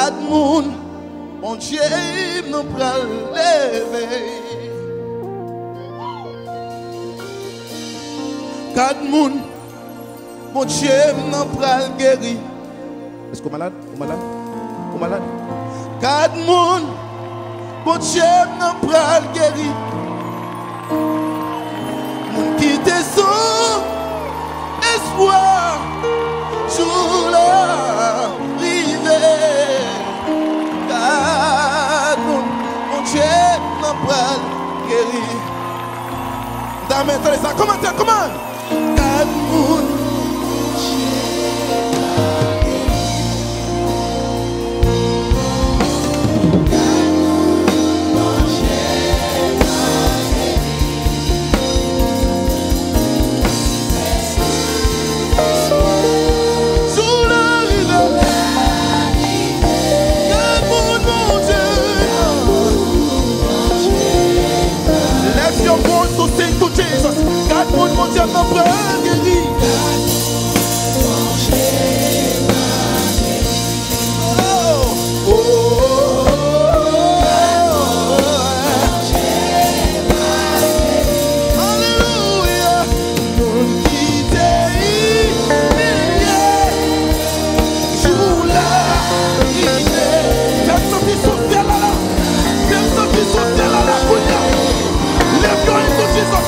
Quatre moun, mon Dieu, nous pral lever. Quatre moun, mon Dieu, nous pral guérir. Est-ce qu'on est malade? On est malade? On est malade? Quatre moun, mon Dieu, nous pral guérir. Moun qui te sous espoir, sous la rivière. Quatre moun, mon Dieu, nous pral guérir. Dame, attendez ça, comment? Quatre moun, Jesus, God moun mon Dieu m'a pral guéri. Alléluia. Moun qui t'est joue la idée. Personne qui saute là. Personne qui saute là. Lève-toi et tout Jesus.